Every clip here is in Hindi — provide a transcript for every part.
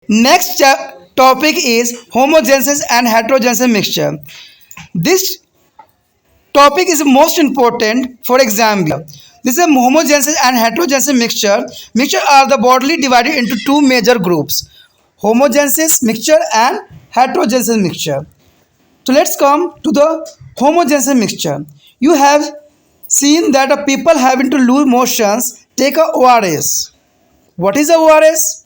Next topic is homogeneous and heterogeneous mixture. This topic is most important. For example, this is a homogeneous and heterogeneous mixture. Mixture are the broadly divided into two major groups: homogeneous mixture and heterogeneous mixture. So let's come to the homogeneous mixture. You have seen that a people having to lose motions take a ORS. What is a ORS?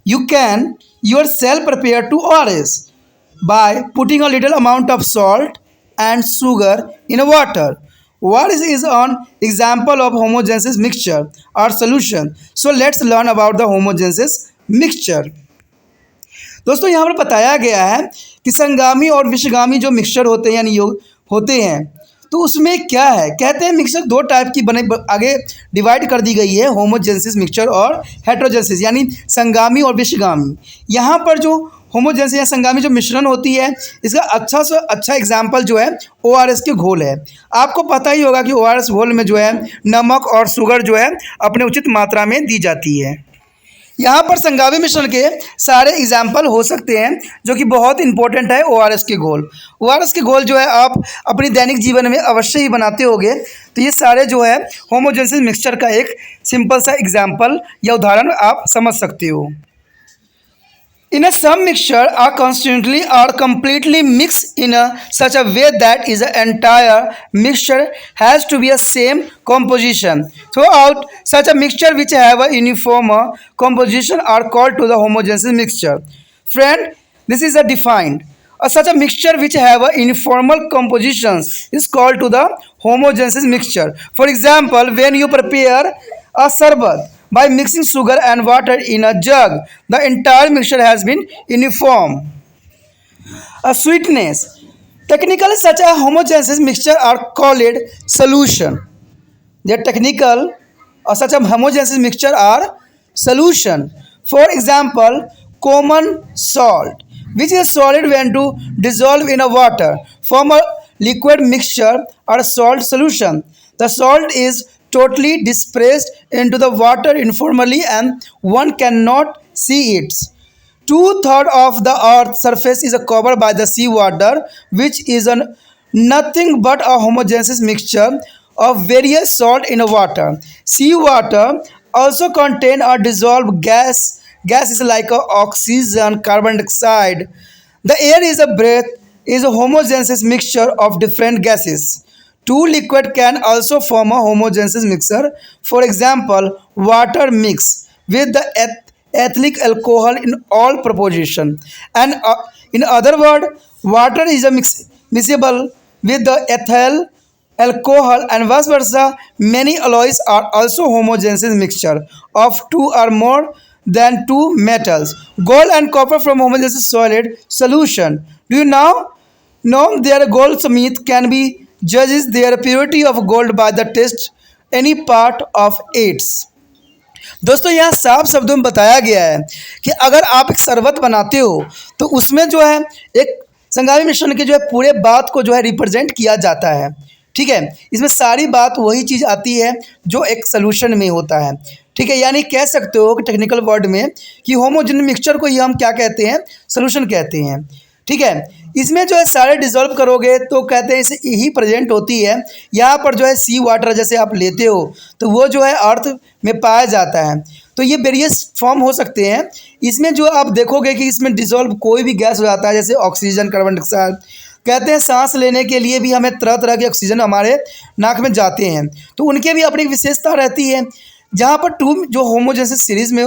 You can yourself prepare to ORS by putting a little amount of salt and sugar in a water. ORS is an example of homogeneous mixture or solution. So let's learn about the homogeneous mixture. दोस्तों यहाँ पर बताया गया है कि संगामी और विषगामी जो मिक्सचर होते हैं यानी योग होते हैं, तो उसमें क्या है, कहते हैं मिक्सचर दो टाइप की बने आगे डिवाइड कर दी गई है, होमोजेनेसिस मिक्सचर और हेटेरोजेनेसिस यानी संगामी और विषगामी। यहाँ पर जो होमोजेनेसिस या संगामी जो मिश्रण होती है, इसका अच्छा से अच्छा एग्जाम्पल जो है ORS के घोल है। आपको पता ही होगा कि ORS घोल में जो है नमक और शुगर जो है अपने उचित मात्रा में दी जाती है। यहाँ पर संगामी मिश्रण के सारे एग्जाम्पल हो सकते हैं जो कि बहुत इंपॉर्टेंट है ORS के घोल। ORS के घोल जो है आप अपनी दैनिक जीवन में अवश्य ही बनाते होंगे, तो ये सारे जो है होमोजेनेसिस मिक्सचर का एक सिंपल सा एग्जाम्पल या उदाहरण आप समझ सकते हो। In a some mixture are constantly or completely mixed in such a way that is the entire mixture has to be a same composition. Throughout such a mixture which have a uniform composition are called to the homogeneous mixture. Friend, this is a defined. Such a mixture which have a uniform composition is called to the homogeneous mixture. For example, when you prepare a sarbat by mixing sugar and water in a jug, the entire mixture has been uniform. A sweetness. Technically, such a homogeneous mixture are called solution. Their technical such a homogeneous mixture are solution. For example, common salt, which is solid when to dissolve in a water, form a liquid mixture or salt solution. The salt is totally dispersed into the water informally and one cannot see it. 2/3 of the earth's surface is covered by the seawater, which is nothing but a homogeneous mixture of various salt in water. Seawater also contain a dissolved gas. Gas is like oxygen, carbon dioxide. The air is a breath is a homogeneous mixture of different gases. Two liquid can also form a homogeneous mixture. For example, water mix with the ethyl alcohol in all proportion. And in other word, water is a miscible with the ethyl alcohol and vice versa. Many alloys are also homogeneous mixture of two or more than two metals. Gold and copper from homogeneous solid solution. Do you now know their goldsmith can be judges their purity of gold by the test any part of its. दोस्तों यहाँ साफ शब्दों में बताया गया है कि अगर आप एक शरबत बनाते हो तो उसमें जो है एक संगामी मिश्रण के जो है पूरे बात को जो है रिप्रेजेंट किया जाता है। ठीक है, इसमें सारी बात वही चीज़ आती है जो एक सोल्यूशन में होता है। ठीक है, यानी कह सकते हो कि टेक्निकल वर्ड में कि होमोजेनियस मिक्सचर को ही हम क्या कहते हैं, सोल्यूशन कहते हैं। ठीक है, इसमें जो है सारे डिज़ोल्व करोगे तो कहते हैं इसे यही प्रेजेंट होती है। यहाँ पर जो है सी वाटर जैसे आप लेते हो तो वो जो है अर्थ में पाया जाता है, तो ये वेरियस फॉर्म हो सकते हैं। इसमें जो आप देखोगे कि इसमें डिज़ोल्व कोई भी गैस हो जाता है, जैसे ऑक्सीजन, कार्बन डाइऑक्साइड। कहते हैं सांस लेने के लिए भी हमें तरह तरह के ऑक्सीजन हमारे नाक में जाते हैं, तो उनके भी अपनी विशेषता रहती है। जहाँ पर टू जो होमोजेनेसिस सीरीज़ में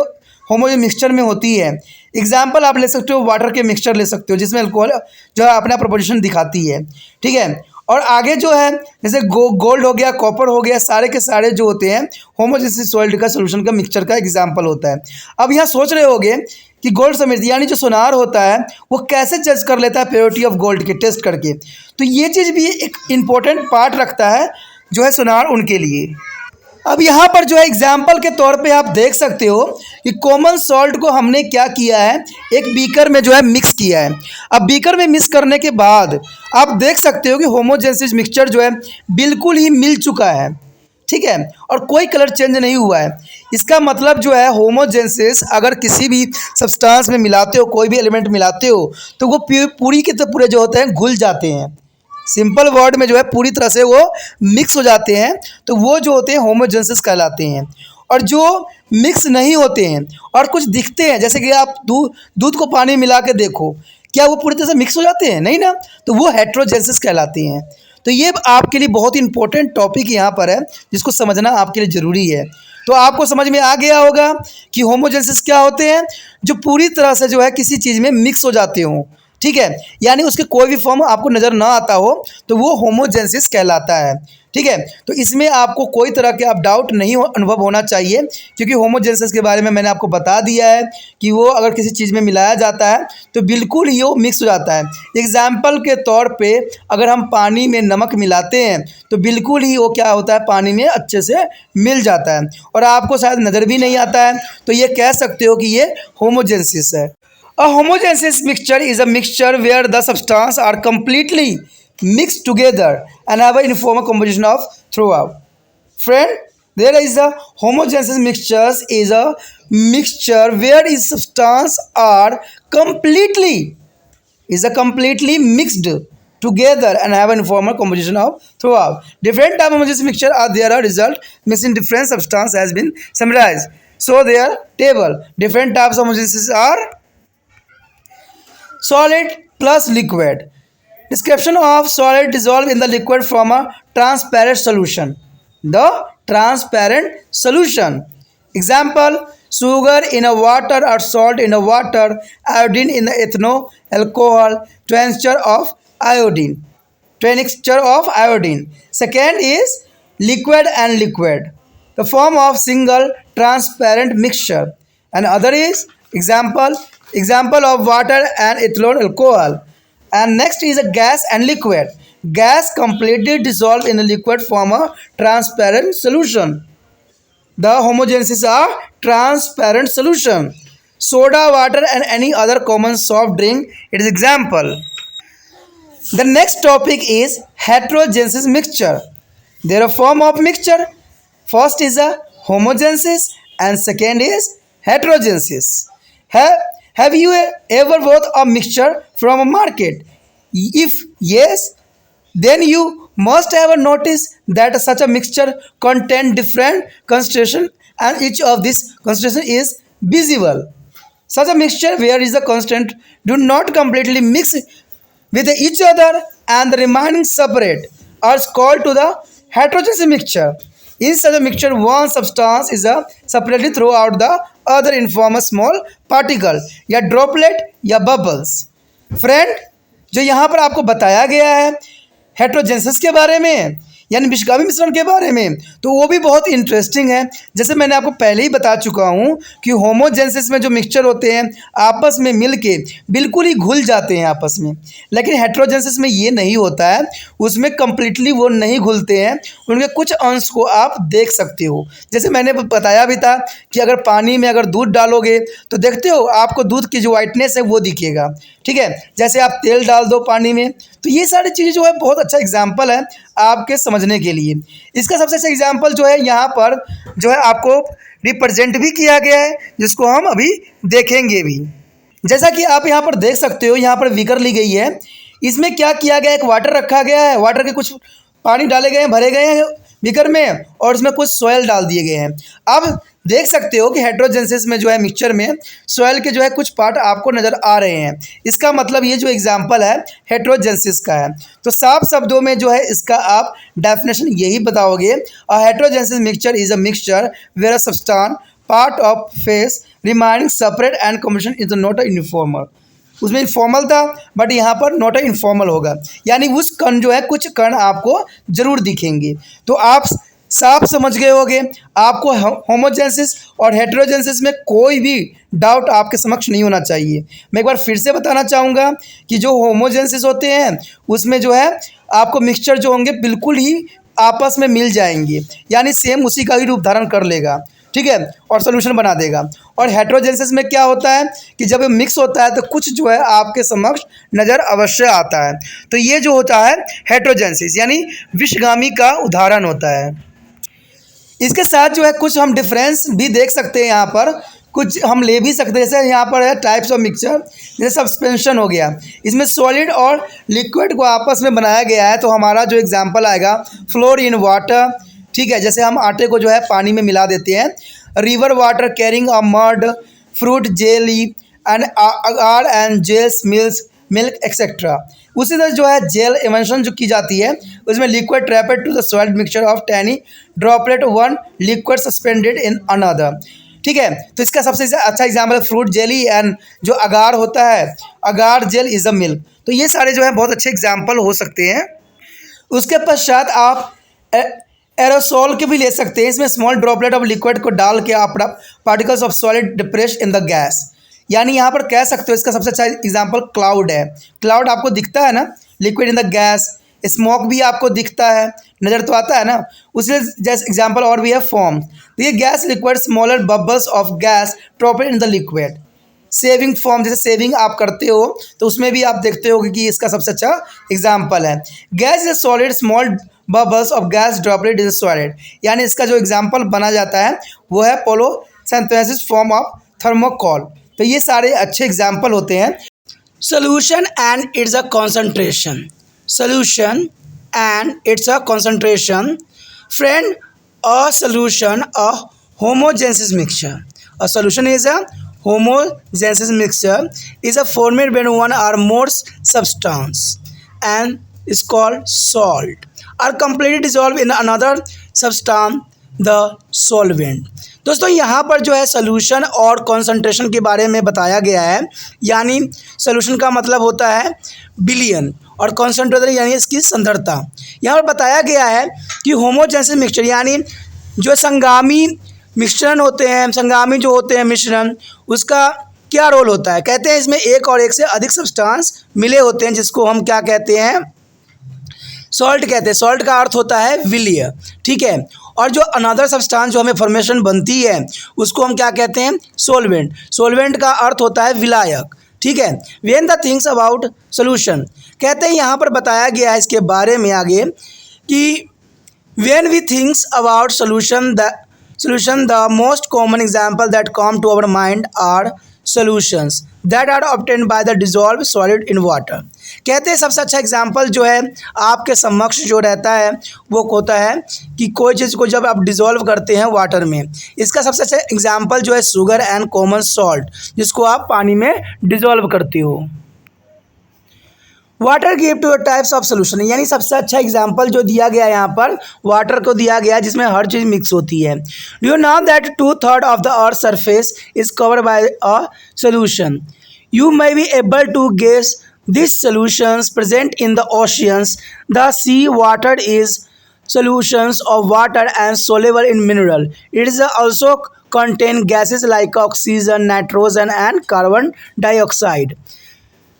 होमोजेनियस मिक्सचर में होती है, एग्जाम्पल आप ले सकते हो वाटर के मिक्सचर ले सकते हो जिसमें अल्कोहल जो है अपना प्रोपोर्शन दिखाती है। ठीक है, और आगे जो है जैसे गोल्ड हो गया, कॉपर हो गया, सारे के सारे जो होते हैं होमोजेनियस सॉल्ट का सोल्यूशन का मिक्सचर का एग्जाम्पल होता है। अब यहाँ सोच रहे होगे कि गोल्ड समेत यानी जो सोनार होता है वो कैसे जज कर लेता है प्योरिटी ऑफ गोल्ड के टेस्ट करके, तो ये चीज़ भी एक इम्पोर्टेंट पार्ट रखता है जो है सोनार उनके लिए। अब यहाँ पर जो है एग्जाम्पल के तौर पे आप देख सकते हो कि कॉमन सॉल्ट को हमने क्या किया है, एक बीकर में जो है मिक्स किया है। अब बीकर में मिक्स करने के बाद आप देख सकते हो कि होमोजेनेसिस मिक्सचर जो है बिल्कुल ही मिल चुका है। ठीक है, और कोई कलर चेंज नहीं हुआ है। इसका मतलब जो है होमोजेंसिस अगर किसी भी सब्सटेंस में मिलाते हो, कोई भी एलिमेंट मिलाते हो, तो वो पूरी के तो पूरे जो होते हैं घुल जाते हैं। सिंपल वर्ड में जो है पूरी तरह से वो मिक्स हो जाते हैं, तो वो जो होते हैं होमोजेंसिस कहलाते हैं। और जो मिक्स नहीं होते हैं और कुछ दिखते हैं, जैसे कि आप दूध को पानी मिला के देखो, क्या वो पूरी तरह से मिक्स हो जाते हैं? नहीं ना, तो वो हेट्रोजेंसिस कहलाती हैं। तो ये आपके लिए बहुत ही इंपॉर्टेंट टॉपिक यहाँ पर है, जिसको समझना आपके लिए ज़रूरी है। तो आपको समझ में आ गया होगा कि होमोजेंसिस क्या होते हैं, जो पूरी तरह से जो है किसी चीज़ में मिक्स हो जाते हों, ठीक है, यानी उसके कोई भी फॉर्म आपको नज़र ना आता हो, तो वो होमोजेंसिस कहलाता है। ठीक है, तो इसमें आपको कोई तरह के आप डाउट नहीं अनुभव होना चाहिए, क्योंकि होमोजेंसिस के बारे में मैंने आपको बता दिया है कि वो अगर किसी चीज़ में मिलाया जाता है तो बिल्कुल ही वो मिक्स हो जाता है। एग्जाम्पल के तौर पे अगर हम पानी में नमक मिलाते हैं तो बिल्कुल ही वो क्या होता है, पानी में अच्छे से मिल जाता है और आपको शायद नज़र भी नहीं आता है, तो ये कह सकते हो कि ये होमोजेंसिस है। A homogeneous mixture is a mixture where the substances are completely mixed together and have a uniform composition of throughout. Friend, there is a homogeneous mixture is a mixture where its substances are completely mixed together and have a uniform composition of throughout. Different type of homogeneous mixture are there. A result mixing different substance has been summarized. So their table. Different types of homogeneous are solid plus liquid. Description of solid dissolved in the liquid from a transparent solution. The transparent solution. Example: sugar in a water or salt in a water, iodine in the ethanol, alcohol, tincture of iodine. Tincture of iodine. Second is liquid and liquid. The form of single transparent mixture. And other is example of water and ethanol alcohol. And next is a gas and liquid. Gas completely dissolved in a liquid form a transparent solution. The homogeneous are transparent solution. Soda, water and any other common soft drink, it is example. The next topic is heterogeneous mixture. There are form of mixture. First is a homogeneous and second is heterogeneous. Have you ever bought a mixture from a market? If yes, then you must have noticed that such a mixture contains different concentration and each of these concentration is visible. Such a mixture where is the constant do not completely mix with each other and the remaining separate are called to the heterogeneous mixture. In such a mixture, one substance is separated throughout the other in form a small particle या droplet या bubbles. फ्रेंड, जो यहाँ पर आपको बताया गया है हेट्रोजेनेसिस के बारे में यानी विषगामी मिश्रण के बारे में, तो वो भी बहुत इंटरेस्टिंग है। जैसे मैंने आपको पहले ही बता चुका हूँ कि होमोजेनेसिस में जो मिक्सचर होते हैं आपस में मिल के बिल्कुल ही घुल जाते हैं आपस में, लेकिन हेट्रोजेनेसिस में ये नहीं होता है, उसमें कम्प्लीटली वो नहीं घुलते हैं, उनके कुछ अंश को आप देख सकते हो। जैसे मैंने बताया भी था कि अगर पानी में अगर दूध डालोगे तो देखते हो आपको दूध की जो वाइटनेस है वो दिखेगा, ठीक है, जैसे आप तेल डाल दो पानी में, तो ये सारी चीज़ें जो है बहुत अच्छा एग्जाम्पल है आपके समझने के लिए। इसका सबसे अच्छा एग्जाम्पल जो है यहाँ पर जो है आपको रिप्रेजेंट भी किया गया है, जिसको हम अभी देखेंगे भी। जैसा कि आप यहाँ पर देख सकते हो, यहाँ पर बीकर ली गई है, इसमें क्या किया गया है, एक वाटर रखा गया है, वाटर के कुछ पानी डाले गए हैं, भरे गए हैं बीकर में और उसमें कुछ सॉयल डाल दिए गए हैं। अब देख सकते हो कि हेट्रोजेनेसिस में जो है मिक्सचर में सॉयल के जो है कुछ पार्ट आपको नज़र आ रहे हैं। इसका मतलब ये जो एग्जांपल है हेट्रोजेनेसिस का है। तो साफ शब्दों में जो है इसका आप डेफिनेशन यही बताओगे, a heterogeneous mixture is a mixture where a substance part of phase remaining separate and combination is not a uniformal. उसमें इनफॉर्मल था बट यहाँ पर नॉट अ इनफॉर्मल होगा, यानी उस कण जो है कुछ कण आपको जरूर दिखेंगे। तो आप साफ समझ गए होंगे, आपको होमोजेनेसिस और हेट्रोजेनेसिस में कोई भी डाउट आपके समक्ष नहीं होना चाहिए। मैं एक बार फिर से बताना चाहूँगा कि जो होमोजेनेसिस होते हैं उसमें जो है आपको मिक्सचर जो होंगे बिल्कुल ही आपस में मिल जाएंगे, यानी सेम उसी का ही रूप धारण कर लेगा, ठीक है, और सोल्यूशन बना देगा। और हेट्रोजेनेसिस में क्या होता है कि जब मिक्स होता है तो कुछ जो है आपके समक्ष नज़र अवश्य आता है। तो ये जो होता है हेट्रोजेनेसिस यानी विषगामी का उदाहरण होता है। इसके साथ जो है कुछ हम डिफरेंस भी देख सकते हैं, यहाँ पर कुछ हम ले भी सकते हैं। जैसे यहाँ पर है टाइप्स ऑफ मिक्सचर, जैसे सस्पेंशन हो गया, इसमें सॉलिड और लिक्विड को आपस में बनाया गया है। तो हमारा जो एग्जांपल आएगा फ्लोर इन वाटर, ठीक है, जैसे हम आटे को जो है पानी में मिला देते हैं। River water carrying a mud, fruit jelly and are and gels milk etcetera. उसी तरह जो है जेल इन्वेंशन जो की जाती है उसमें liquid trapped to the salt mixture of tiny droplet one liquid suspended in another, ठीक है। तो इसका सबसे अच्छा एग्जाम्पल फ्रूट जेली एंड जो अगार होता है, अगार जेल इज अ मिल्क। तो ये सारे जो है बहुत अच्छे एग्जाम्पल हो सकते हैं। उसके पश्चात आप एरोसोल के भी ले सकते हैं। इसमें स्मॉल ड्रॉपलेट ऑफ लिक्विड को डाल के आप particles of solid depress in the gas, यानी यहाँ पर कह सकते हो इसका सबसे अच्छा एग्जाम्पल क्लाउड है। क्लाउड आपको दिखता है ना, liquid in the gas, smoke भी आपको दिखता है, नज़र तो आता है ना, उसी जैसे एग्जाम्पल और भी है फॉर्म। तो ये gas liquid smaller bubbles of gas droplet in the liquid. Saving form, जैसे सेविंग आप करते हो तो उसमें भी आप देखते हो कि इसका सबसे अच्छा एग्जाम्पल है। Gas is solid small bubbles of gas droplet is solid, यानी इसका जो एग्जाम्पल बना जाता है वो है पोलोसिंथेसिस फॉर्म ऑफ थर्मोकोल। तो ये सारे अच्छे एग्जाम्पल होते हैं। Solution and it's a concentration, solution and it's a concentration. Friend, a solution a homogeneous mixture. A solution is a homogeneous mixture is a formed when one or more substance and is called salt are completely dissolved in another substance, the solvent. दोस्तों यहाँ पर जो है सोल्यूशन और कॉन्सेंट्रेशन के बारे में बताया गया है, यानी सोल्यूशन का मतलब होता है बिलियन और कॉन्सेंट्रेशन यानी इसकी सांद्रता। यहाँ पर बताया गया है कि होमोजेनेस मिक्सचर यानी जो संगामी मिश्रण होते हैं, संगामी जो होते हैं मिश्रण, उसका क्या रोल होता है। कहते हैं इसमें एक और एक से अधिक सब्सटेंस मिले होते हैं जिसको हम क्या कहते हैं, सॉल्ट कहते हैं। सॉल्ट का अर्थ होता है विलय, ठीक है। और जो अनदर सब्सटेंस जो हमें फॉर्मेशन बनती है उसको हम क्या कहते हैं, सोलवेंट। सोलवेंट का अर्थ होता है विलायक, ठीक है। When the things about solution, कहते हैं यहाँ पर बताया गया है इसके बारे में आगे कि when we thinks about solution the most common example that come to our mind are solutions that are obtained by the dissolved solid in water। कहते हैं सबसे अच्छा एग्जाम्पल जो है आपके समक्ष जो रहता है वो होता है कि कोई चीज़ को जब आप डिज़ोल्व करते हैं वाटर में, इसका सबसे अच्छा एग्जाम्पल जो है शुगर एंड कॉमन सॉल्ट, जिसको आप पानी में डिज़ोल्व करते हो। Water give two types of solution, यानी सबसे अच्छा एग्जांपल जो दिया गया है यहाँ पर वाटर को दिया गया है जिसमें हर चीज़ मिक्स होती है। Do you know that 2/3 of the earth surface is covered by a solution. You may be able to guess this solutions present in the oceans. The sea water is solutions of water and soluble in mineral. It is also contain gases like oxygen, nitrogen and carbon dioxide.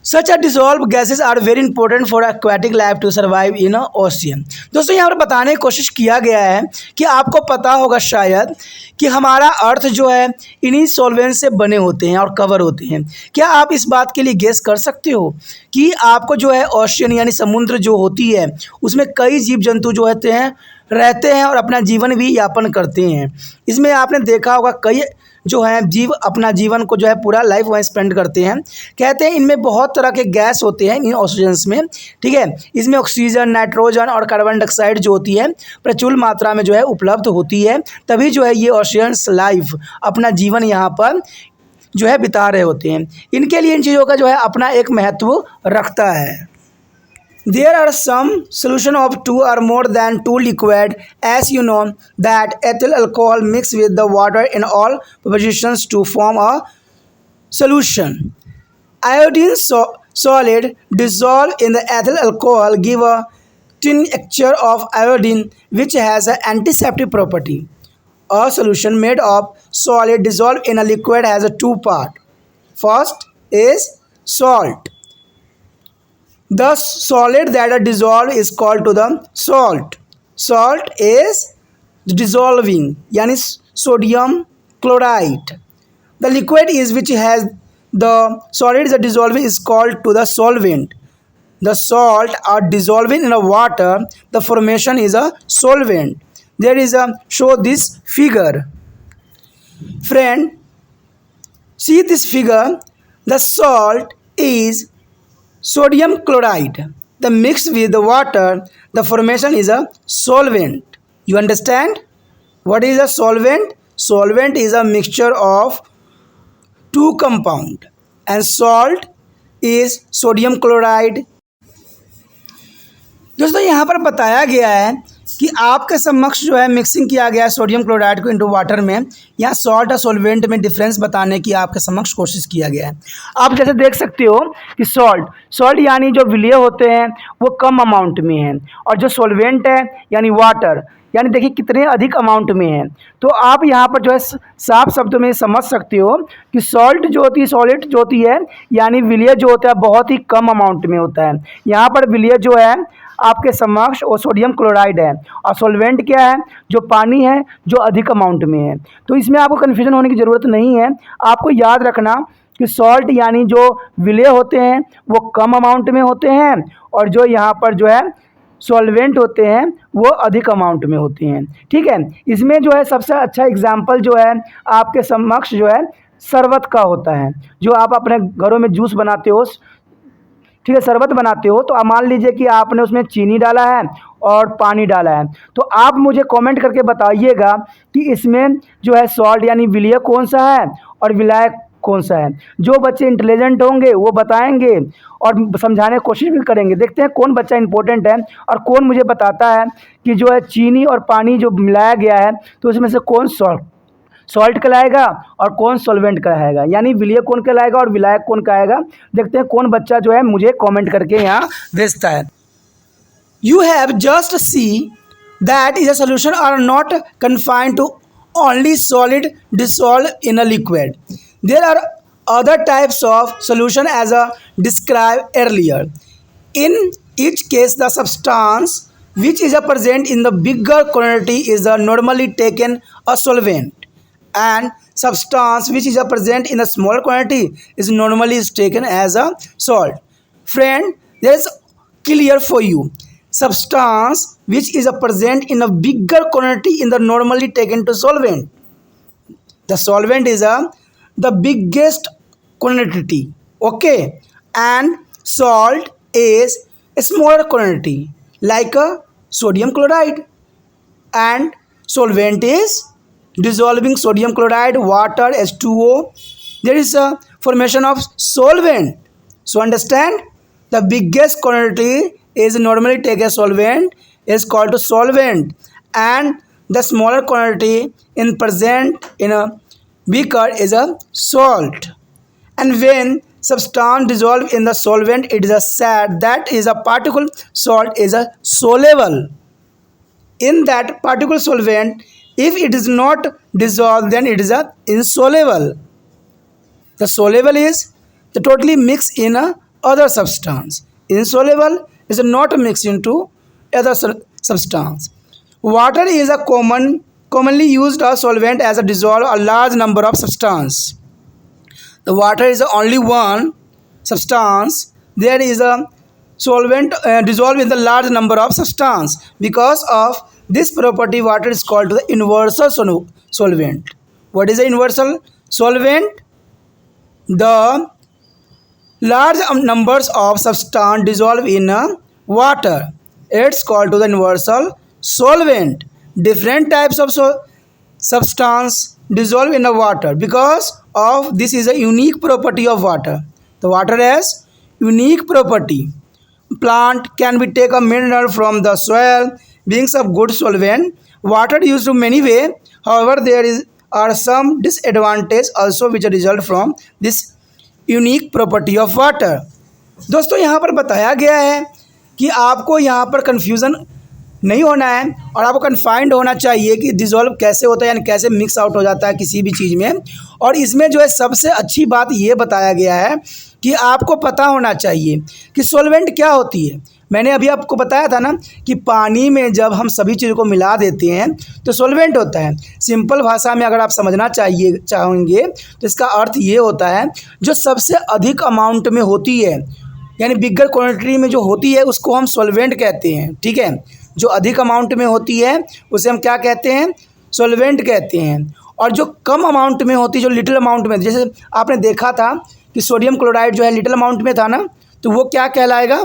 Such a dissolved gases are very important for aquatic life to survive in a ocean। दोस्तों यहाँ पर बताने की कोशिश किया गया है कि आपको पता होगा शायद कि हमारा अर्थ जो है इन्हीं सॉल्वेंट से बने होते हैं और कवर होते हैं। क्या आप इस बात के लिए गेस कर सकते हो कि आपको जो है ओशियन यानी समुद्र जो होती है उसमें कई जीव जंतु जो रहते हैं और अपना जीवन भी यापन करते हैं। इसमें आपने देखा होगा कई जो है जीव अपना जीवन को जो है पूरा लाइफ वहाँ स्पेंड करते हैं। कहते हैं इनमें बहुत तरह के गैस होते हैं इन ऑक्सीजन्स में, ठीक है। इसमें ऑक्सीजन, नाइट्रोजन और कार्बन डाइऑक्साइड जो होती है प्रचुर मात्रा में जो है उपलब्ध होती है, तभी जो है ये ऑक्सीजन्स लाइफ अपना जीवन यहाँ पर जो है बिता रहे होते हैं। इनके लिए इन चीज़ों का जो है अपना एक महत्व रखता है। There are some solution of 2 or more than 2 liquid, as you know that ethyl alcohol mixed with the water in all proportions to form a solution. Iodine solid dissolved in the ethyl alcohol give a tincture of iodine which has an antiseptic property. A solution made of solid dissolved in a liquid has a 2 part. First is salt. The solid that are dissolved is called to the salt. Salt is dissolving, yani sodium chloride. The liquid is which has the solid is dissolving is called to the solvent. The salt are dissolving in a water. The formation is a solvent. there is a show this figure. Friend, see this figure. The salt is sodium chloride. The mix with the water, the formation is a solvent. You understand? What is a solvent? Solvent is a mixture of two compound, and salt is sodium chloride. दोस्तों यहाँ पर बताया गया है कि आपके समक्ष जो है मिक्सिंग किया गया है सोडियम क्लोराइड को इनटू वाटर में। यहाँ सॉल्ट और सॉल्वेंट में डिफरेंस बताने की आपके समक्ष कोशिश किया गया है। आप जैसे देख सकते हो कि सॉल्ट यानी जो विलय होते हैं वो कम अमाउंट में है, और जो सॉल्वेंट है यानी वाटर यानी देखिए कितने अधिक अमाउंट में है। तो आप यहाँ पर जो है साफ शब्दों में समझ सकते हो कि सॉल्ट जो होती है, सॉलिड जो होती है यानी विलय जो होता है बहुत ही कम अमाउंट में होता है। यहाँ पर विलय जो है आपके समक्ष वो सोडियम क्लोराइड है, और सॉल्वेंट क्या है, जो पानी है जो अधिक अमाउंट में है। तो इसमें आपको कन्फ्यूजन होने की ज़रूरत नहीं है। आपको याद रखना कि सॉल्ट यानी जो विलय होते हैं वो कम अमाउंट में होते हैं, और जो यहाँ पर जो है सॉल्वेंट होते हैं वो अधिक अमाउंट में होते हैं। ठीक है, इसमें जो है सबसे अच्छा एग्जाम्पल जो है आपके समक्ष जो है शरबत का होता है, जो आप अपने घरों में जूस बनाते हो, ठीक है, शरबत बनाते हो। तो आप मान लीजिए कि आपने उसमें चीनी डाला है और पानी डाला है, तो आप मुझे कमेंट करके बताइएगा कि इसमें जो है सॉल्ट यानी विलय कौन सा है और विलायक कौन सा है। जो बच्चे इंटेलिजेंट होंगे वो बताएंगे और समझाने की कोशिश भी करेंगे। देखते हैं कौन बच्चा इंपॉर्टेंट है और कौन मुझे बताता है कि जो है चीनी और पानी जो मिलाया गया है तो उसमें से कौन सॉल्ट कहलाएगा और कौन सॉल्वेंट कहलाएगा, यानी विलय कौन कहलाएगा और विलायक कौन कहलाएगा। देखते हैं कौन बच्चा जो है मुझे कमेंट करके यहाँ भेजता है। You have just see that is a solution are not confined to only solid dissolved in a liquid. There are other types of solution as I described earlier. In each case, the substance which is present in the bigger quantity is normally taken a solvent, and substance which is present in a smaller quantity is normally taken as a salt. Friend, there is clear for you. Substance which is present in a bigger quantity in the normally taken to solvent. The solvent is the biggest quantity, okay, and salt is a smaller quantity like a sodium chloride, and solvent is dissolving sodium chloride, water, H2O. There is a formation of solvent. So understand, the biggest quantity is normally take a solvent is called to solvent, and the smaller quantity in present in a beaker is a salt. And when substance dissolved in the solvent, it is a said that is a particle salt is a soluble in that particle solvent. If it is not dissolved, then it is a insoluble. The soluble is the totally mixed in a other substance. Insoluble is not mixed into other substance. Water is a commonly used as solvent as a dissolve a large number of substance. The water is only one substance. There is a solvent dissolved in the large number of substance. Because of this property, water is called the universal solvent. What is the universal solvent? The large numbers of substance dissolved in water, it's called to the universal solvent. Different types of substance dissolved in the water. Because of this is a unique property of water. The water has unique property. Plant can be take a mineral from the soil being of good solvent. Water used to many way. However, are some disadvantages also which result from this unique property of water. दोस्तों यहाँ पर बताया गया है कि आपको यहाँ पर कन्फ्यूज़न नहीं होना है और आपको कन्फाइंड होना चाहिए कि डिज़ोल्व कैसे होता है, यानी कैसे मिक्स आउट हो जाता है किसी भी चीज़ में। और इसमें जो है सबसे अच्छी बात ये बताया गया है कि आपको पता होना चाहिए कि सॉल्वेंट क्या होती है। मैंने अभी आपको बताया था ना कि पानी में जब हम सभी चीज़ों को मिला देते हैं तो सॉल्वेंट होता है। सिंपल भाषा में अगर आप समझना चाहेंगे तो इसका अर्थ ये होता है जो सबसे अधिक अमाउंट में होती है, यानी बिगर क्वांटिटी में जो होती है उसको हम सॉल्वेंट कहते हैं। ठीक है, जो अधिक अमाउंट में होती है उसे हम क्या कहते हैं, सॉल्वेंट कहते हैं। और जो कम अमाउंट में होती है, जो लिटिल अमाउंट में, जैसे आपने देखा था कि सोडियम क्लोराइड जो है लिटिल अमाउंट में था ना, तो वो क्या कहलाएगा,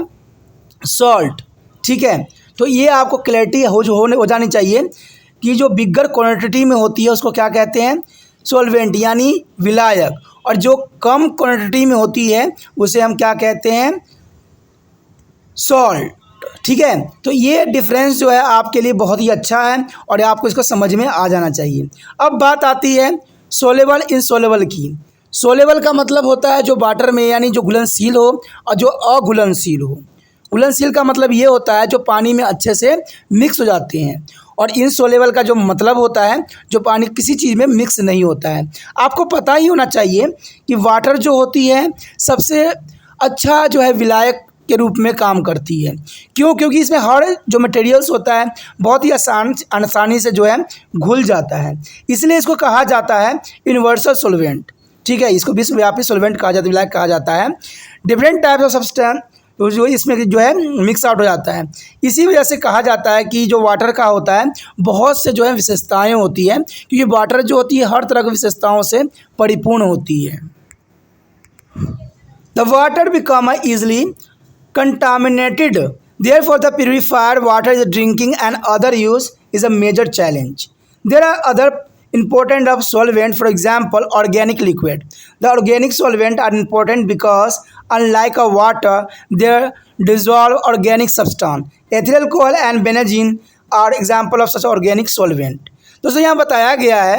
सॉल्ट। ठीक है, तो ये आपको क्लैरिटी हो जानी चाहिए कि जो बिगर क्वांटिटी में होती है उसको क्या कहते हैं, सॉल्वेंट यानी विलायक, और जो कम क्वांटिटी में होती है उसे हम क्या कहते हैं, सॉल्ट। ठीक है, तो ये डिफरेंस जो है आपके लिए बहुत ही अच्छा है और आपको इसको समझ में आ जाना चाहिए। अब बात आती है सोलेबल इनसोलेबल की। सोलेबल का मतलब होता है जो वाटर में यानी जो घुलनशील हो, और जो अघुलनशील हो। घुलनशील का मतलब ये होता है जो पानी में अच्छे से मिक्स हो जाते हैं, और इनसोलेबल का जो मतलब होता है जो पानी किसी चीज़ में मिक्स नहीं होता है। आपको पता ही होना चाहिए कि वाटर जो होती है सबसे अच्छा जो है विलायक के रूप में काम करती है। क्यों? क्योंकि इसमें हर जो मटेरियल्स होता है बहुत ही आसानी से जो है घुल जाता है, इसलिए इसको कहा जाता है यूनिवर्सल सॉल्वेंट। ठीक है, इसको विश्वव्यापी सॉल्वेंट कहा जाता है, विलायक कहा जाता है। डिफरेंट टाइप्स ऑफ सब्सटेंस जो इसमें जो है मिक्स आउट हो जाता है। इसी वजह से कहा जाता है कि जो वाटर का होता है बहुत से जो है विशेषताएं होती है, क्योंकि वाटर जो होती है हर तरह की विशेषताओं से परिपूर्ण होती है। The water become easily contaminated. Therefore, the purified water is drinking and other use is a major challenge. There are other important of solvent, for example, organic liquid. The organic solvent are important because unlike a water, they dissolve organic substance. Ethyl alcohol and benzene are example of such organic solvent. दोस्तों यहाँ बताया गया है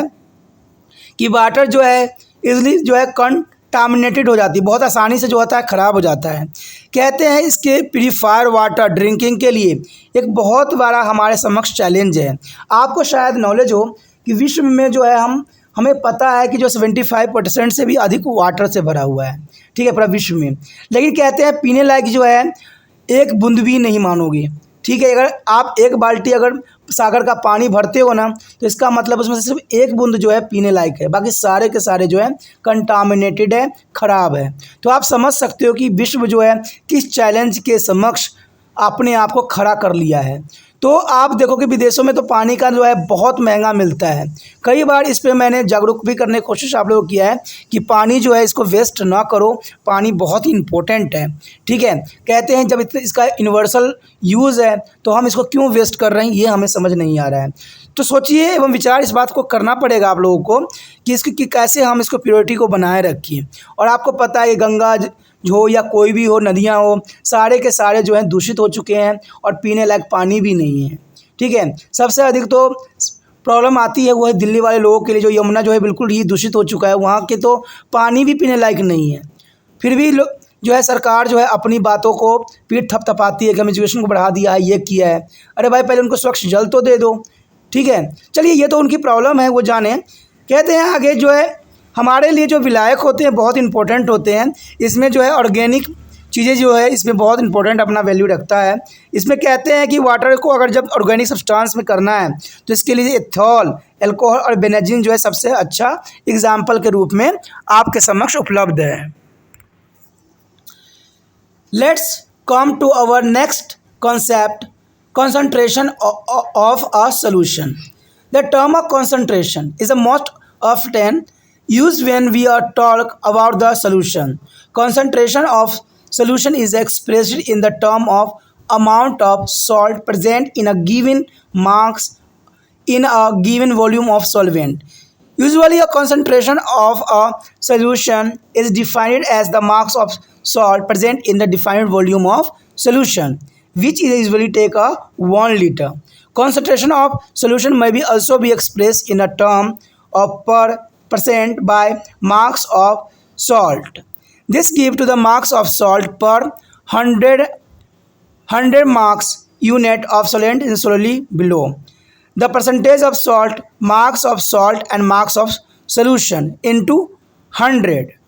कि वाटर जो है इजली जो है कंटामिनेटेड हो जाती है, बहुत आसानी से जो होता है ख़राब हो जाता है। कहते हैं इसके प्यूरीफायर वाटर ड्रिंकिंग के लिए एक बहुत बड़ा हमारे समक्ष चैलेंज है। आपको शायद नॉलेज हो कि विश्व में जो है हमें पता है कि जो 75% से भी अधिक वाटर से भरा हुआ है। ठीक है, पूरा विश्व में। लेकिन कहते हैं पीने लायक जो है एक बूंद भी नहीं मानोगे। ठीक है, अगर आप एक बाल्टी अगर सागर का पानी भरते हो ना, तो इसका मतलब उसमें से सिर्फ एक बूंद जो है पीने लायक है, बाकी सारे के सारे जो है कंटामिनेटेड है, ख़राब है। तो आप समझ सकते हो कि विश्व जो है किस चैलेंज के समक्ष अपने आप को खड़ा कर लिया है। तो आप देखो कि विदेशों में तो पानी का जो है बहुत महंगा मिलता है। कई बार इस पे मैंने जागरूक भी करने की कोशिश आप लोगों को किया है कि पानी जो है इसको वेस्ट ना करो, पानी बहुत ही इम्पोर्टेंट है। ठीक है, कहते हैं जब इसका यूनिवर्सल यूज़ है तो हम इसको क्यों वेस्ट कर रहे हैं, ये हमें समझ नहीं आ रहा है। तो सोचिए एवं विचार इस बात को करना पड़ेगा आप लोगों को कि कैसे हम इसको प्योरिटी को बनाए रखें। और आपको पता है गंगा हो या कोई भी हो, नदियाँ हो, सारे के सारे जो हैं दूषित हो चुके हैं और पीने लायक पानी भी नहीं है। ठीक है, सबसे अधिक तो प्रॉब्लम आती है वो है दिल्ली वाले लोगों के लिए, जो यमुना जो है बिल्कुल ही दूषित हो चुका है, वहाँ के तो पानी भी पीने लायक नहीं है। फिर भी जो है सरकार जो है अपनी बातों को पीठ थपथपाती है कि हम एजुकेशन को बढ़ा दिया है, ये किया है। अरे भाई पहले उनको स्वच्छ जल तो दे दो। ठीक है, चलिए ये तो उनकी प्रॉब्लम है, वो जाने। कहते हैं आगे जो है हमारे लिए जो विलायक होते हैं बहुत इंपॉर्टेंट होते हैं। इसमें जो है ऑर्गेनिक चीज़ें जो है इसमें बहुत इंपॉर्टेंट अपना वैल्यू रखता है। इसमें कहते हैं कि वाटर को अगर जब ऑर्गेनिक सब्सटेंस में करना है तो इसके लिए एथॉल, अल्कोहल और बेंजीन जो है सबसे अच्छा एग्जाम्पल के रूप में आपके समक्ष उपलब्ध है। Let's come to our next concept, concentration of a solution. The term of concentration is the most often used when we are talk about the solution. Concentration of solution is expressed in the term of amount of salt present in a given mass in a given volume of solvent. Usually a concentration of a solution is defined as the mass of salt present in the defined volume of solution, which is usually take a 1 liter. Concentration of solution may be also be expressed in a term of % by mass of salt. This give to the mass of salt per 100 mass unit of solvent is solely below. The percentage of salt, mass of salt and mass of solution into 100.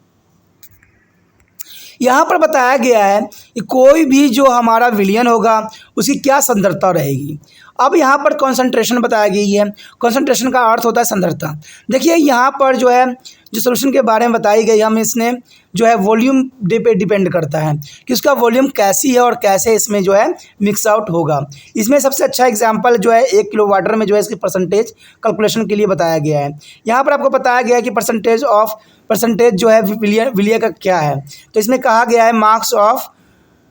यहाँ पर बताया गया है कि कोई भी जो हमारा विलयन होगा उसकी क्या सांद्रता रहेगी। अब यहाँ पर कॉन्सेंट्रेशन बताया गई है। कॉन्सेंट्रेशन का अर्थ होता है सांद्रता। देखिए यहाँ पर जो है जो सोल्यूशन के बारे में बताई गई हम इसने जो है वॉल्यूम पे डिपेंड करता है कि उसका वॉल्यूम कैसी है और कैसे इसमें जो है मिक्स आउट होगा। इसमें सबसे अच्छा एग्जांपल जो है 1 किलो वाटर में जो है इसकी परसेंटेज कैलकुलेशन के लिए बताया गया है। यहाँ पर आपको बताया गया है कि परसेंटेज जो है विलिय का क्या है। तो इसमें कहा गया है मार्क्स ऑफ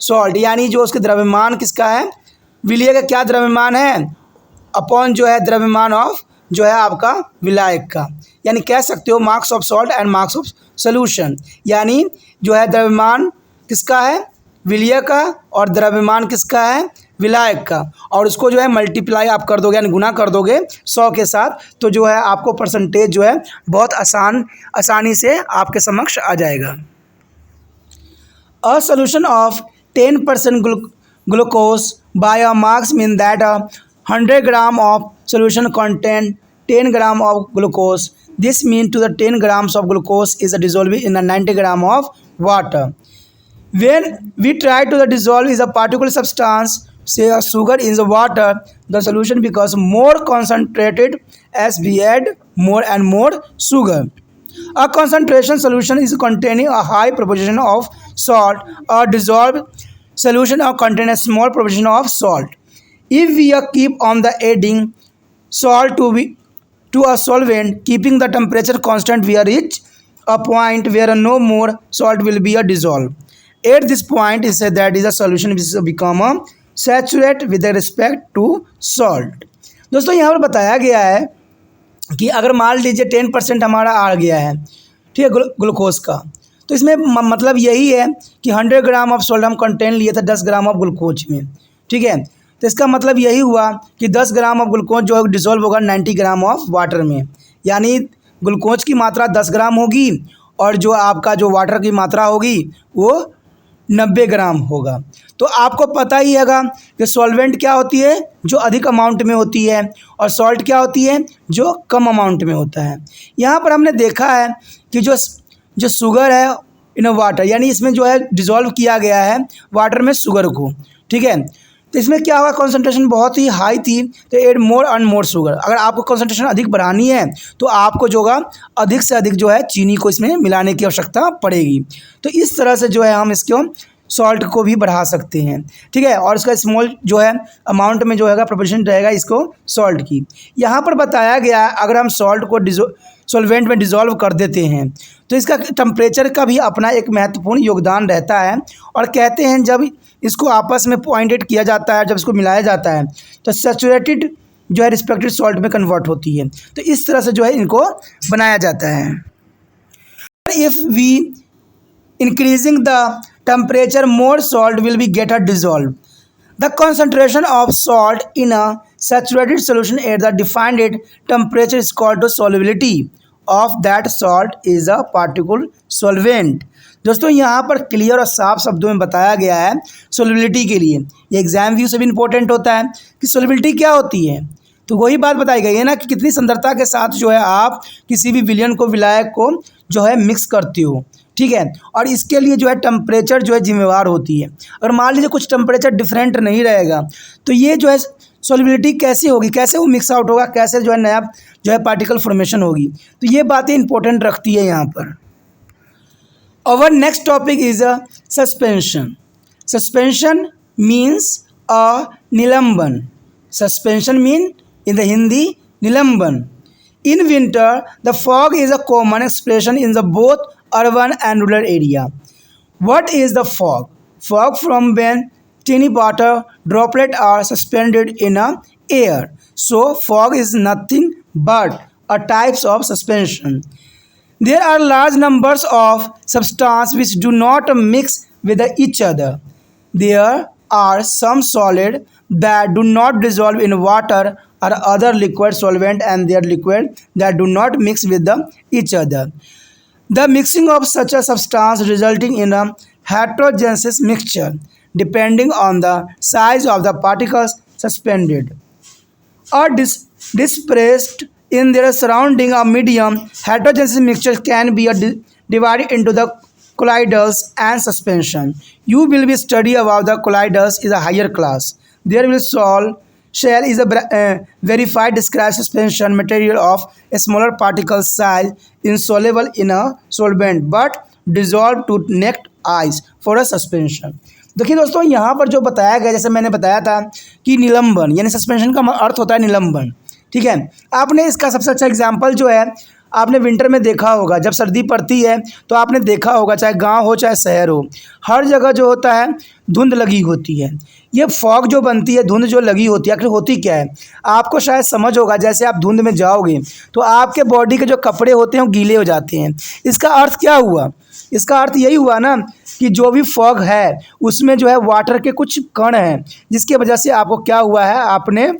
सॉल्ट, यानी जो उसके द्रव्यमान किसका है, विलिय का क्या द्रव्यमान है अपॉन जो है द्रव्यमान ऑफ जो है आपका विलायक का, यानी कह सकते हो marks of salt and marks of solution, यानी जो है द्रव्यमान किसका है विलिय का और द्रव्यमान किसका है विलायक का, और उसको जो है मल्टीप्लाई आप कर दोगे यानी गुना कर दोगे 100 के साथ, तो जो है आपको परसेंटेज जो है बहुत आसानी से आपके समक्ष आ जाएगा। A solution of 10% glucose by a marks mean that 100 gram of solution contain 10 gram of glucose. This means to the 10 grams of glucose is dissolved in a 90 gram of water. When we try to dissolve is a particular substance, say a sugar in the water, the solution becomes more concentrated as we add more and more sugar. A concentration solution is containing a high proportion of salt. A dissolved solution contains a small proportion of salt. If we keep on the adding salt to a solvent, keeping the temperature constant, we reach a point where no more salt will be dissolved. At this point, it said that is a solution which has become a saturate with respect to salt. दोस्तों यहाँ पर बताया गया है कि अगर मान लीजिए 10% हमारा आ गया है, ठीक है, ग्लूकोज का, तो इसमें मतलब यही है कि 100 ग्राम ऑफ सॉल्ट हम कंटेन लिए थे 10 ग्राम ऑफ ग्लूकोज में, ठीक है। तो इसका मतलब यही हुआ कि 10 ग्राम ऑफ ग्लूकोज जो है डिसॉल्व होगा 90 ग्राम ऑफ वाटर में, यानी ग्लूकोज की मात्रा 10 ग्राम होगी और जो आपका जो वाटर की मात्रा होगी वो 90 ग्राम होगा। तो आपको पता ही हैगा कि सॉल्वेंट क्या होती है जो अधिक अमाउंट में होती है और सॉल्ट क्या होती है जो कम अमाउंट में होता है। यहाँ पर हमने देखा है कि जो शुगर है इन वाटर, यानी इसमें जो है डिज़ोल्व किया गया है वाटर में शुगर को, ठीक है। तो इसमें क्या हुआ, कॉन्सेंट्रेशन बहुत ही हाई थी, तो add more and more sugar. अगर आपको कॉन्सेंट्रेशन अधिक बढ़ानी है तो आपको जो होगा अधिक से अधिक जो है चीनी को इसमें मिलाने की आवश्यकता पड़ेगी। तो इस तरह से जो है हम इसको सॉल्ट को भी बढ़ा सकते हैं, ठीक है, और इसका स्मॉल जो है अमाउंट में जो है प्रोपोर्शन रहेगा इसको सॉल्ट की। यहाँ पर बताया गया है अगर हम सॉल्ट को सॉल्वेंट में डिज़ोल्व कर देते हैं तो इसका टेम्परेचर का भी अपना एक महत्वपूर्ण योगदान रहता है, और कहते हैं जब इसको आपस में पॉइंटेड किया जाता है, जब इसको मिलाया जाता है तो सैचुरेटेड जो है रिस्पेक्टेड सॉल्ट में कन्वर्ट होती है। तो इस तरह से जो है इनको बनाया जाता है। If we increasing the temperature more salt will be get dissolved. The concentration of salt in a saturated solution at the defined temperature is called the solubility of that salt is a particle solvent. दोस्तों यहाँ पर क्लियर और साफ शब्दों में बताया गया है सोलिबिलिटी के लिए, ये एग्जाम व्यू से भी इंपॉर्टेंट होता है कि सोलिबिलिटी क्या होती है। तो वही बात बताई गई है ना कि कितनी सांद्रता के साथ जो है आप किसी भी विलयन को विलायक को जो है मिक्स करते हो, ठीक है, और इसके लिए जो है टेम्परेचर जो है जिम्मेवार होती है। अगर मान लीजिए कुछ टेम्परेचर डिफरेंट नहीं रहेगा तो ये जो है सॉल्युबिलिटी कैसी होगी, कैसे वो मिक्स आउट होगा, कैसे जो है नया जो है पार्टिकल फॉर्मेशन होगी। तो ये बातें इंपॉर्टेंट रखती है यहाँ पर। Our next topic is a suspension. Suspension means a nilamban. Suspension mean in the Hindi nilamban. In winter, the fog is a common expression in the both urban and rural area. What is the fog? Fog from when tiny water droplets are suspended in a air. So fog is nothing but a types of suspension. There are large numbers of substances which do not mix with each other. There are some solids that do not dissolve in water or other liquid solvent, and there are liquids that do not mix with each other. The mixing of such a substance resulting in a heterogeneous mixture depending on the size of the particles suspended or dispersed in their surrounding a medium. Heterogeneous mixture can be divided into the colloidals and suspension. You will be study about the colloidals is a higher class. There will shell is a verified described suspension material of a smaller particle size insoluble in a solvent but dissolved to naked eyes for a suspension। देखिए दोस्तों, यहाँ पर जो बताया गया, जैसे मैंने बताया था कि निलंबन यानी सस्पेंशन का अर्थ होता है निलंबन। ठीक है, आपने इसका सबसे अच्छा एग्जाम्पल जो है आपने विंटर में देखा होगा, जब सर्दी पड़ती है तो आपने देखा होगा, चाहे गांव हो चाहे शहर हो, हर जगह जो होता है धुंध लगी होती है। ये फॉग जो बनती है, धुंध जो लगी होती है, आखिर होती क्या है आपको शायद समझ होगा। जैसे आप धुंध में जाओगे तो आपके बॉडी के जो कपड़े होते हैं वो गीले हो जाते हैं। इसका अर्थ क्या हुआ? इसका अर्थ यही हुआ ना कि जो भी फॉग है उसमें जो है वाटर के कुछ कण हैं, जिसके वजह से आपको क्या हुआ है,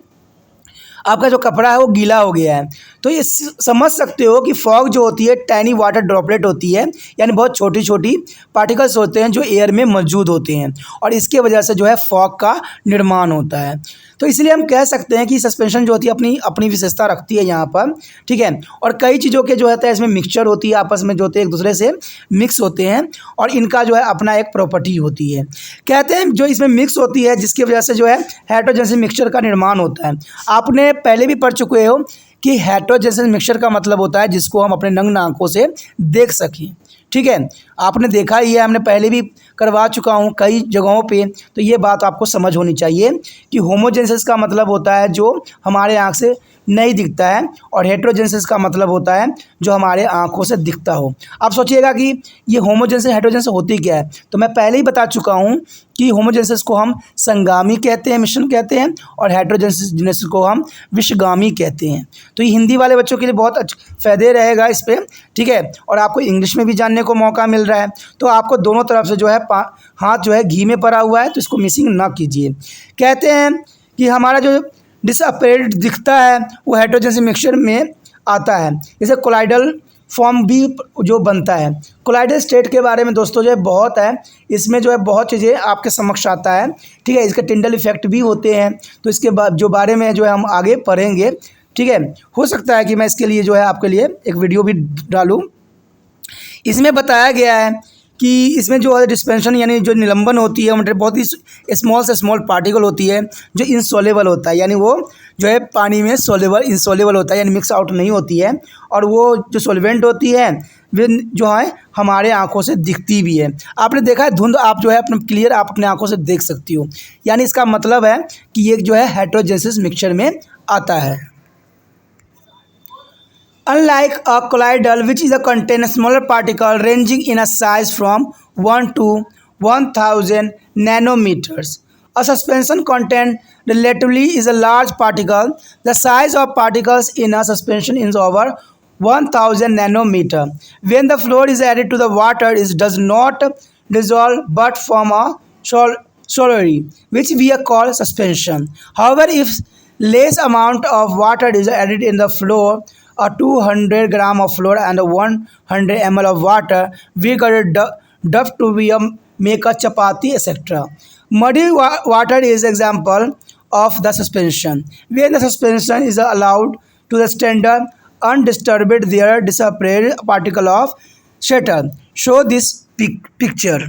आपका जो कपड़ा है वो गीला हो गया है। तो ये समझ सकते हो कि फॉग जो होती है टाइनी वाटर ड्रॉपलेट होती है, यानी बहुत छोटी छोटी पार्टिकल्स होते हैं जो एयर में मौजूद होते हैं, और इसके वजह से जो है फॉग का निर्माण होता है। तो इसलिए हम कह सकते हैं कि सस्पेंशन जो होती है अपनी अपनी विशेषता रखती है यहाँ पर। ठीक है, और कई चीज़ों के जो होता है इसमें मिक्सचर होती है, आपस में जो होते हैं एक दूसरे से मिक्स होते हैं, और इनका जो है अपना एक प्रॉपर्टी होती है। कहते हैं जो इसमें मिक्स होती है जिसकी वजह से जो है हेटेरोजेनस मिक्सचर का निर्माण होता है। आपने पहले भी पढ़ चुके हो कि हेटेरोजेनस मिक्सचर का मतलब होता है जिसको हम अपने नग्न आंखों से देख सकें। ठीक है, आपने देखा ही है, हमने पहले भी करवा चुका हूँ कई जगहों पे, तो ये बात आपको समझ होनी चाहिए कि होमोजेनेसिस का मतलब होता है जो हमारे आँख से नहीं दिखता है, और हेटेरोजेनेसिस का मतलब होता है जो हमारे आँखों से दिखता हो। आप सोचिएगा कि ये होमोजेनेसिस हेटेरोजेनेसिस होती क्या है, तो मैं पहले ही बता चुका हूँ कि होमोजेनेसिस को हम संगामी कहते हैं, मिश्रण कहते हैं, और हेटेरोजेनेसिस को हम विषगामी कहते हैं। तो ये हिंदी वाले बच्चों के लिए बहुत फ़ायदे रहेगा इस पर। ठीक है, और आपको इंग्लिश में भी जानने को मौका मिल रहा है, तो आपको दोनों तरफ से जो है हाथ जो है घी में पड़ा हुआ है, तो इसको मिसिंग ना कीजिए। कहते हैं कि हमारा जो डिसअपेरेंट दिखता है वो हेटेरोजेनस मिक्सचर में आता है। जैसे कोलाइडल फॉर्म भी जो बनता है, कोलाइडल स्टेट के बारे में दोस्तों जो है बहुत है, इसमें जो है बहुत चीज़ें आपके समक्ष आता है। ठीक है, इसके टिंडल इफेक्ट भी होते हैं, तो इसके बाद जो बारे में जो है हम आगे पढ़ेंगे। ठीक है, हो सकता है कि मैं इसके लिए जो है आपके लिए एक वीडियो भी डालूँ। इसमें बताया गया है कि इसमें जो है डिस्पेंशन यानी जो निलंबन होती है मतलब बहुत ही स्मॉल से स्मॉल पार्टिकल होती है जो इनसॉल्युबल होता है, यानी वो जो है पानी में इनसॉल्युबल होता है, यानी मिक्स आउट नहीं होती है, और वो जो सॉल्वेंट होती है वे जो है हमारे आंखों से दिखती भी है। आपने देखा है धुंध आप जो है अपने क्लियर आप अपने आंखों से देख सकती हो, यानी इसका मतलब है कि ये जो है हेटेरोजेनस मिक्सचर में आता है। Unlike a colloidal, which is a contain a smaller particle ranging in a size from 1 to 1000 nanometers, a suspension contain relatively is a large particle. The size of particles in a suspension is over 1000 nanometer. When the fluid is added to the water, it does not dissolve but form a slurry, which we call suspension. However, if less amount of water is added in the fluid, a 200 gram of fluid and a 100 ml of water, we got duff to be make a chapati, etc. Muddy water is example of the suspension. When the suspension is allowed to the standard undisturbed, there disappear particle of shatter. Show this picture.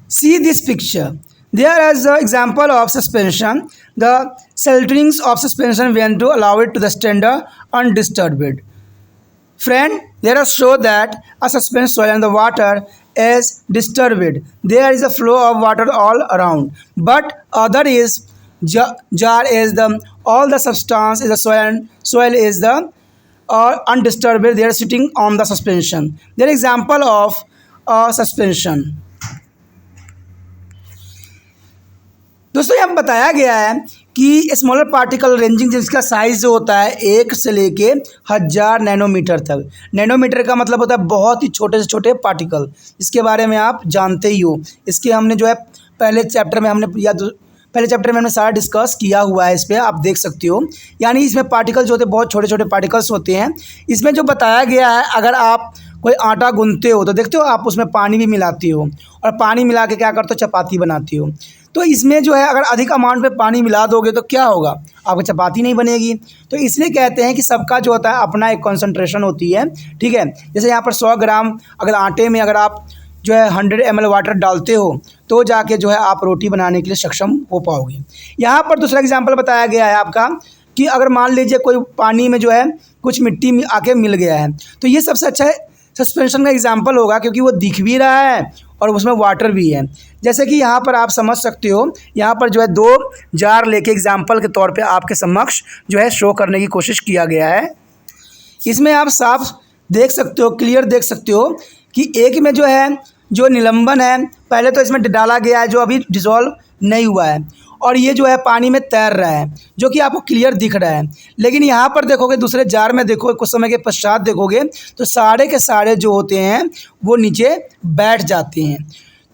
See this picture. There is an example of suspension. The shelterings of suspension when to allow it to the standard undisturbed. Friend, let us show that a suspended soil and the water is disturbed. There is a flow of water all around. But other is jar is the all the substance is the soil is the undisturbed. They are sitting on the suspension. They are example of suspension. दोस्तों यहाँ बताया गया है कि स्मॉलर पार्टिकल रेंजिंग जिसका साइज़ जो होता है 1 से लेके 1000 नैनोमीटर तक। नैनोमीटर का मतलब होता है बहुत ही छोटे से छोटे पार्टिकल, इसके बारे में आप जानते ही हो। इसके हमने जो है पहले चैप्टर में हमने सारा डिस्कस किया हुआ है, इस पर आप देख सकते हो। यानी इसमें पार्टिकल्स होते हैं बहुत छोटे छोटे पार्टिकल्स होते हैं। इसमें जो बताया गया है अगर आप कोई आटा गूंथते हो तो देखते हो आप उसमें पानी भी मिलाती हो, और पानी मिला के क्या करते हो चपाती बनाती हो। तो इसमें जो है अगर अधिक अमाउंट में पानी मिला दोगे तो क्या होगा, आपको चपाती नहीं बनेगी। तो इसलिए कहते हैं कि सबका जो होता है अपना एक कंसंट्रेशन होती है। ठीक है, जैसे यहाँ पर 100 ग्राम अगर आटे में अगर आप जो है 100 ml वाटर डालते हो तो जाके जो है आप रोटी बनाने के लिए सक्षम हो पाओगे। यहाँ पर दूसरा एग्जाम्पल बताया गया है आपका कि अगर मान लीजिए कोई पानी में जो है कुछ मिट्टी आके मिल गया है, तो ये सबसे अच्छा सस्पेंशन का एग्जाम्पल होगा, क्योंकि वो दिख भी रहा है और उसमें वाटर भी है। जैसे कि यहाँ पर आप समझ सकते हो, यहाँ पर जो है 2 जार लेके एग्जाम्पल के तौर पे आपके समक्ष जो है शो करने की कोशिश किया गया है। इसमें आप साफ देख सकते हो, क्लियर देख सकते हो कि एक में जो है जो निलंबन है पहले तो इसमें डाला गया है जो अभी डिसॉल्व नहीं हुआ है, और ये जो है पानी में तैर रहा है जो कि आपको क्लियर दिख रहा है। लेकिन यहाँ पर देखोगे दूसरे जार में देखोगे, कुछ समय के पश्चात देखोगे तो सारे के सारे जो होते हैं वो नीचे बैठ जाते हैं।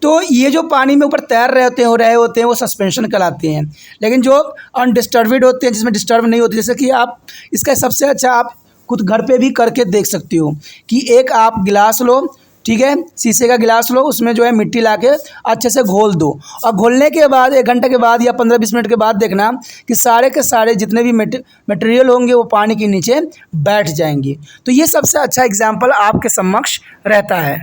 तो ये जो पानी में ऊपर तैर रहे होते हैं वो सस्पेंशन कहलाते हैं। लेकिन जो अनडिस्टर्बड होते हैं, जिसमें डिस्टर्ब नहीं होती, जैसे कि आप इसका सबसे अच्छा आप खुद घर पे भी करके देख सकते हो कि एक आप गिलास लो, ठीक है, शीशे का गिलास लो, उसमें जो है मिट्टी लाके अच्छे से घोल दो, और घोलने के बाद 1 घंटे के बाद या 15-20 मिनट के बाद देखना कि सारे के सारे जितने भी मटेरियल होंगे वो पानी के नीचे बैठ जाएंगे। तो ये सबसे अच्छा एग्जाम्पल आपके समक्ष रहता है।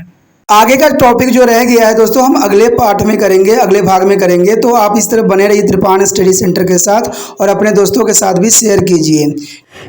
आगे का टॉपिक जो रह गया है दोस्तों हम अगले पार्ट में करेंगे, अगले भाग में करेंगे। तो आप इस तरह बने रहिए त्रिपान स्टडी सेंटर के साथ और अपने दोस्तों के साथ भी शेयर कीजिए।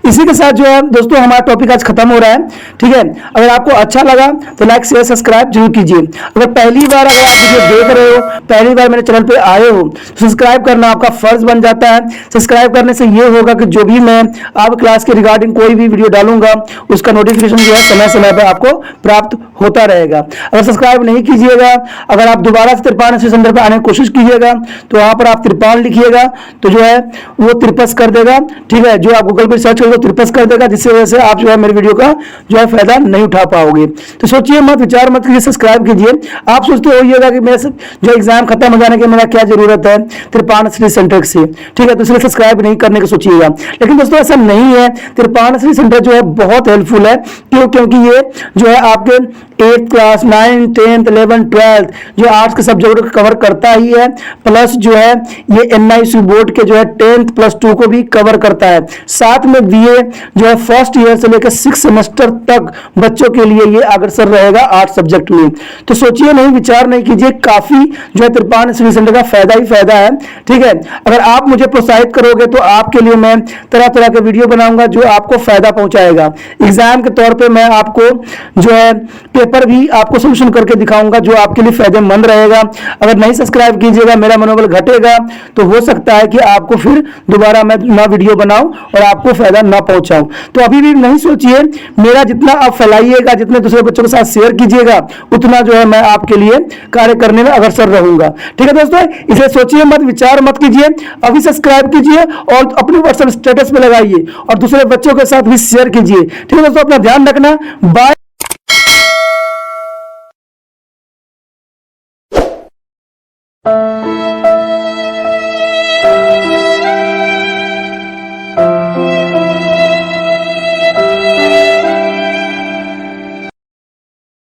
इसी के साथ जो है दोस्तों हमारा टॉपिक आज खत्म हो रहा है, ठीक है। अगर आपको अच्छा लगा तो लाइक शेयर सब्सक्राइब जरूर कीजिए। अगर पहली बार अगर आप वीडियो देख रहे हो, पहली बार मेरे चैनल पे आए हो तो सब्सक्राइब करना आपका फर्ज बन जाता है। सब्सक्राइब करने से ये होगा कि जो भी मैं आप क्लास के रिगार्डिंग कोई भी वीडियो डालूंगा उसका नोटिफिकेशन जो है समय समय पर आपको प्राप्त होता रहेगा। अगर सब्सक्राइब नहीं कीजिएगा, अगर आप दोबारा से त्रिपान स्टडी सेंटर पर आने की कोशिश कीजिएगा तो वहां पर आप त्रिपान लिखिएगा तो जो है वो त्रिपस कर देगा, ठीक है। जो आप गूगल पर सर्च करोगे त्रिपस कर देगा, जिससे वजह से आप जो है मेरे वीडियो का जो है फायदा नहीं उठा पाओगे। तो सोचिए मत, विचार मत कीजिए, सब्सक्राइब कीजिए। आप सोचते होइएगा कि मेरे जो एग्जाम खत्म हो जाने के मेरा क्या जरूरत है त्रिपान स्टडी सेंटर से, ठीक है, तो इसलिए सब्सक्राइब नहीं करने का सोचिएगा। लेकिन दोस्तों ऐसा नहीं है, त्रिपान स्टडी सेंटर जो है बहुत हेल्पफुल है। क्योंकि ये जो है आपके 8th class 9th 10th 11th 12th जो आर्ट्स के सब्जेक्ट को कवर करता ही है, प्लस जो है ये NIC बोर्ड के जो है 10th +2 को भी कवर करता है। साथ में BA जो है फर्स्ट ईयर से लेकर 6 सेमेस्टर तक बच्चों के लिए ये अग्रसर रहेगा आर्ट्स सब्जेक्ट में। तो सोचिए नहीं, विचार नहीं कीजिए, काफी जो है त्रिपान स्टडी सेंटर का फायदा ही फायदा है, ठीक है। अगर आप मुझे प्रोत्साहित करोगे तो आपके लिए मैं तरह तरह के वीडियो बनाऊंगा जो आपको फायदा पहुंचाएगा। एग्जाम के तौर पर मैं आपको जो है पेपर भी आपको सोल्यूशन करके दिखाऊंगा जो आपके लिए फायदेमंद रहेगा। अगर नहीं सब्सक्राइब कीजिएगा, मेरा मनोबल घटेगा, तो हो सकता है कि आपको फिर दोबारा मैं ना वीडियो बनाऊं और आपको फायदा ना पहुंचाऊं। तो अभी भी नहीं सोचिए, मेरा जितना आप फैलाइएगा, जितने दूसरे बच्चों के साथ शेयर कीजिएगा, उतना जो है मैं आपके लिए कार्य करने में अग्रसर रहूंगा, ठीक है दोस्तों। इसे सोचिए मत, विचार मत कीजिए, अभी सब्सक्राइब कीजिए और अपने व्हाट्सएप स्टेटस पे लगाइए और दूसरे बच्चों के साथ भी शेयर कीजिए, ठीक है दोस्तों। अपना ध्यान रखना, बाय।